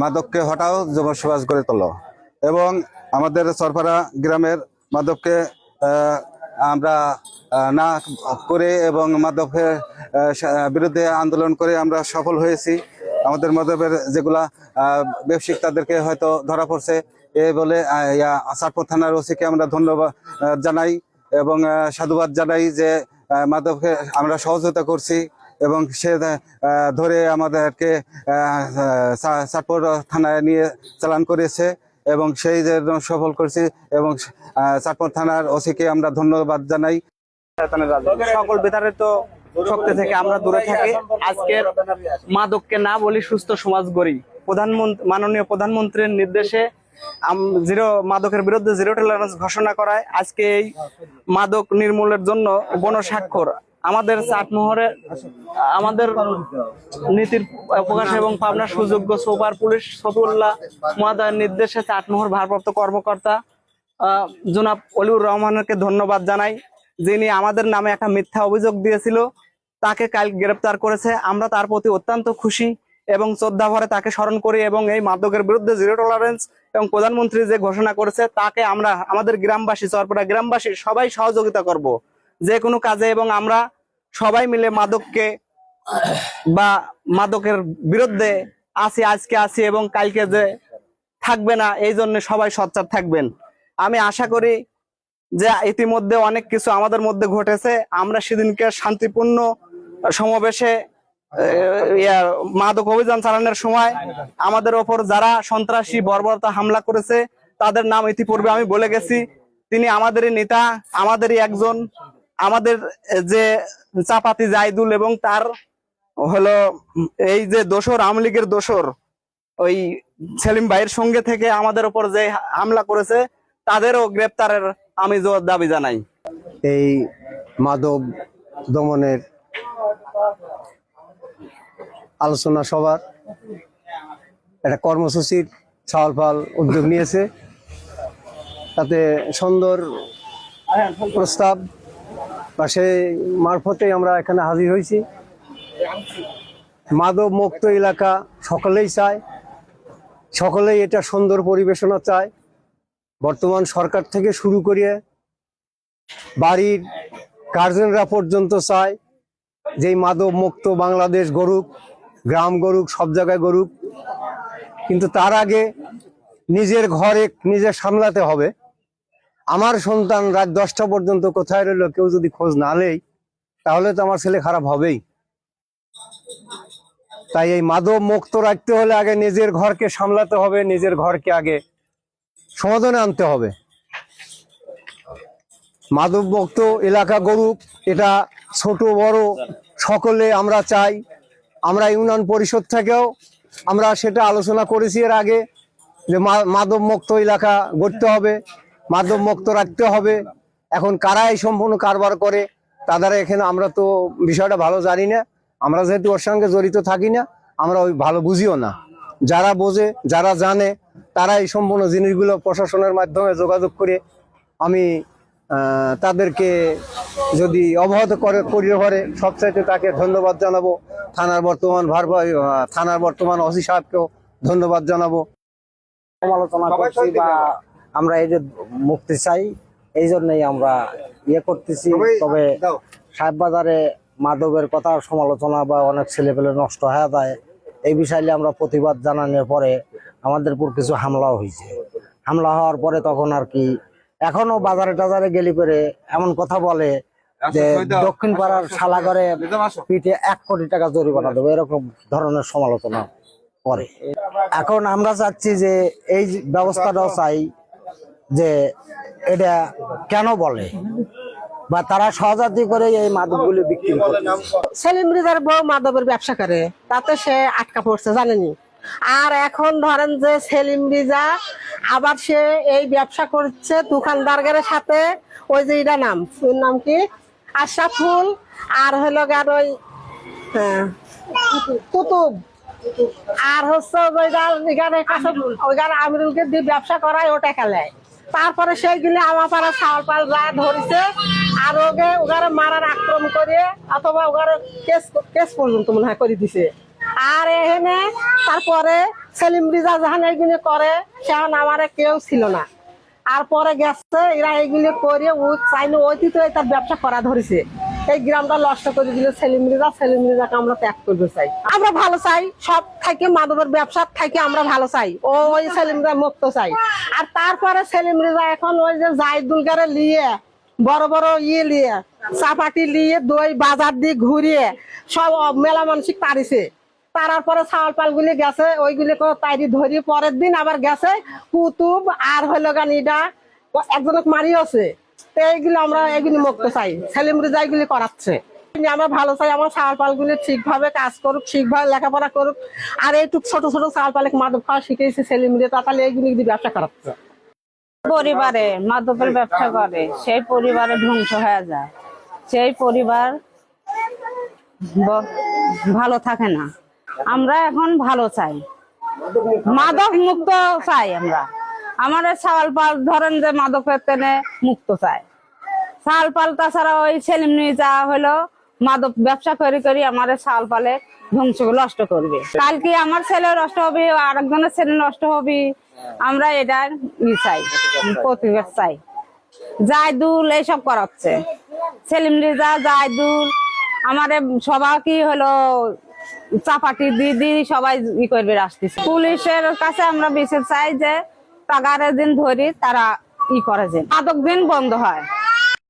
মাদককে হটাও, যুব সমাজ গড়ে তোলো। এবং আমাদের চরপাড়া গ্রামের মাদককে আমরা না করে এবং মাদকের বিরুদ্ধে আন্দোলন করে আমরা সফল হয়েছি। আমাদের মাদকের যেগুলা ব্যবসায়িক তাদেরকে হয়তো ধরা পড়ছে এ বলে চাঁদপুর থানার ওসিকে আমরা ধন্যবাদ জানাই এবং সাধুবাদ জানাই যে মাদককে আমরা সহযোগিতা করছি এবং সে ধরে আমাদেরকে চাঁদপুর থানায় নিয়ে চালান করেছে এবং সেই যে সফল করেছি এবং চাঁদপুর থানার ওসিকে আমরা ধন্যবাদ জানাই। সকল বিতাড়িত শক্তি থেকে আমরা দূরে থাকি। আজকে মাদককে না বলি, সুস্থ সমাজ গড়ি। মাননীয় প্রধানমন্ত্রীর নির্দেশে মাদকের বিরুদ্ধে জিরো টলারেন্স ঘোষণা করায় আজকে এই মাদক নির্মূলের জন্য গণস্বাক্ষর আমাদের চাটমোহরে আমাদের নীতির প্রকাশ এবং পাবনা সুযোগ্য সুপার পুলিশ সফিউল্লাহ মহোদয়ের নির্দেশে চাটমোহর ভারপ্রাপ্ত কর্মকর্তা জনাব অলিউর রহমানকে ধন্যবাদ জানাই, যিনি আমাদের নামে একটা মিথ্যা অভিযোগ দিয়েছিল, তাকে কাল গ্রেপ্তার করেছে। আমরা তার প্রতি অত্যন্ত খুশি এবং শ্রদ্ধা ভরে তাকে স্মরণ করি এবং এই মাদকের বিরুদ্ধে জিরো টলারেন্স এবং প্রধানমন্ত্রী যে ঘোষণা করেছে তাকে আমরা আমাদের গ্রামবাসী, চরপাড়া গ্রামবাসী সবাই সহযোগিতা করব যে কোনো কাজে এবং আমরা সবাই মিলে মাদককে বা মাদকের বিরুদ্ধে আজকে আছি এবং কালকে যে থাকবে না, এই জন্য সবাই সোচ্চার থাকবেন। আমি আশা করি যে ইতিমধ্যে অনেক কিছু আমাদের মধ্যে ঘটেছে। আমরা সেদিনকে শান্তিপূর্ণ সমাবেশে মাদক অভিযান চালানোর সময় আমাদের ওপর যারা সন্ত্রাসী বর্বরতা হামলা করেছে তাদের নাম ইতিপূর্বে আমি বলে গেছি। তিনি আমাদেরই নেতা, আমাদেরই একজন, আমাদের যে চাপাতি জাইদুল এবং তার হলো এই যে দোসর, আওয়ামী লীগের দোসর ওই সেলিম ভাইয়ের সঙ্গে থেকে আমাদের ওপর যে হামলা করেছে তাদেরও গ্রেপ্তারের আমি জোর দাবি জানাই। এই মাদক দমনের আলোচনা সভার একটা কর্মসূচির ছালফাল উদ্যোগ নিয়েছে, তাতে সুন্দর প্রস্তাব বা সেই মারফতে আমরা এখানে হাজির হয়েছি। মাদক মুক্ত এলাকা সকলেই চায়, সকলেই এটা সুন্দর পরিবেশনা চায়। বর্তমান সরকার থেকে শুরু করিয়ে বাড়ির গার্জেনরা পর্যন্ত চায় যে মাদক মুক্ত বাংলাদেশ গড়ুক, গ্রাম গড়ুক, সব জায়গায় গড়ুক। কিন্তু তার আগে নিজের ঘরে নিজে সামলাতে হবে। আমার সন্তান রাত 10টা পর্যন্ত কোথায় রইল কেউ যদি খোঁজ না নেই তাহলে তো আমার ছেলে খারাপ হবেই। তাই এই মাদক মুক্ত রাখতে হলে আগে নিজের ঘরকে সামলাতে হবে, নিজের ঘরকে আগে সমাধানে আনতে হবে। মাদক মুক্ত এলাকা গড়ুক, এটা ছোট বড় সকলে আমরা চাই। আমরা ইউনিয়ন পরিষদ থেকেও আমরা সেটা আলোচনা করেছি এর আগে যে মাদক মুক্ত এলাকা গড়তে হবে, মাদক মুক্ত রাখতে হবে। এখন কারা এই সম্পূর্ণ কারবার করে তাদের এখানে আমরা তো বিষয়টা ভালো জানি না, আমরা যেহেতু ওর সঙ্গে জড়িত থাকি না, আমরা ওই ভালো বুঝিও না। যারা বোঝে, যারা জানে, তারা এই সম্পূর্ণ জিনিসগুলো প্রশাসনের মাধ্যমে যোগাযোগ করে আমি তাদেরকে যদি অবগত করিয়ে পারে সবচাইতে তাকে ধন্যবাদ জানাবো। থানার বর্তমান ওসি সাহেবকেও ধন্যবাদ জানাবো। সমালোচনা করছি বা আমরা এই যে মুক্তি চাই, এই জন্যই আমরা করতেছি। তবে সাহেব বাজারে মাদকের কথা সমালোচনা বা অনেক ছেলেপেলে নষ্ট হয়ে যায়, এই বিষয়ে আমরা প্রতিবাদ জানানোর পরে আমাদের উপর কিছু হামলাও হয়েছে। হামলা হওয়ার পরে তখন আর কি এখনো বাজারে টাজারে গেলি পরে এমন কথা বলে যে দক্ষিণ পাড়ার শালাঘরে পিঠে 1 কোটি টাকা জরিমানা দেবো, এরকম ধরনের সমালোচনা করে। এখন আমরা চাচ্ছি যে এই ব্যবস্থাটাও চাই যে এটা কেন বলে বা তারা সহজাতি করে এই মাদকগুলি বিক্রি করে। সেলিম রিজার বউ মাদকের ব্যবসা করে, তাতে সে আটকা পড়ছে জানেনি। আর এখন ধরেন যে সেলিম রিজা আবার সে এই ব্যবসা করছে দোকানদারের সাথে, ওই যে এটা নাম কি আশরাফুল আর হলো গার ওই কুতুব আর হচ্ছে আমিরুলকে দিয়ে ব্যবসা করায়, ওটা খেলায়। তারপরে সেইগুলি আমার পাড়া চাউল পাল যা ধরেছে আর ওগারে মারার আক্রমণ করে অথবা ওগারে কেস পর্যন্ত মনে হয় করে দিছে। আর এখানে তারপরে সেলিম রিজা যখন এইগুলি করে সেখন আমার কেউ ছিল না। আর পরে গেছে এরা এইগুলি করে ও চাইলে অতীত তার ব্যবসা করা ধরেছে, এই গ্রামটা নষ্ট করে দিল সেলিম রিজাকে আমরা ত্যাগ করতে চাই। আমরা ভালো চাই, সব থেকে মাদকের ব্যবসার থেকে আমরা ভালো চাই, ওই সেলিম রিজা মুক্ত চাই। আর তারপরে সেলিম রিজা এখন ওই যে জাহিদুলগারে নিয়ে বড় বড় নিয়ে চাপাটি নিয়ে দই বাজার দিয়ে ঘুরিয়ে সব মেলা মানসিক তাড়িছে। তারার পরে ছাওয়াল পাল গুলি গেছে, ওইগুলি তাইরি ধরি পরের দিন আবার গেছে কুতুব আর হইল গানিটা একজনক মারিয়েছে। তো এইগুলো আমরা এইগুলি মুক্ত চাই, সেলিম রিজা এইগুলি করাচ্ছে। আমরা ভালো চাই, আমার ছাওয়াল পাল গুলি ঠিকভাবে কাজ করুক, ঠিকভাবে লেখাপড়া করুক। আর এইটুক ছোট ছোট ছাওয়াল পালে মাদক খাওয়া শিখেছে সেলিম রিজা, তাহলে এইগুলি যদি ব্যবসা করাচ্ছে। পরিবারে মাদকের ব্যবসা করে সেই পরিবারে ধ্বংস হয়ে যায়, সেই পরিবার ভালো থাকে না। আমরা এখন ভালো চাই, মাদক মুক্ত চাই। আমরা আমাদের ছাওয়াল পাল ধরেন যে মাদকের তেনে মুক্ত চাই। ছাওয়াল পাল তাছাড়া ওই সেলিম রিজা হলো মাদক ব্যবসা করে করে আমাদের ছাওয়াল পালে ধ্বংস নষ্ট করবে। কালকে আমার ছেলে নষ্ট হবে, আরেকজনের ছেলে নষ্ট হবে। আমরা এটার চাই, প্রতিবাদ চাই। জাহিদুল এইসব করাচ্ছে, সেলিম রিজা জাহিদুল আমাদের সবাই কি হলো চাপাটি দিয়ে সবাই ই করবে আসতেছে। পুলিশের কাছে আমরা বিচার চাই যে তাগারের দিন ধরি তারা ই করে যে মাদক দিন বন্ধ হয়।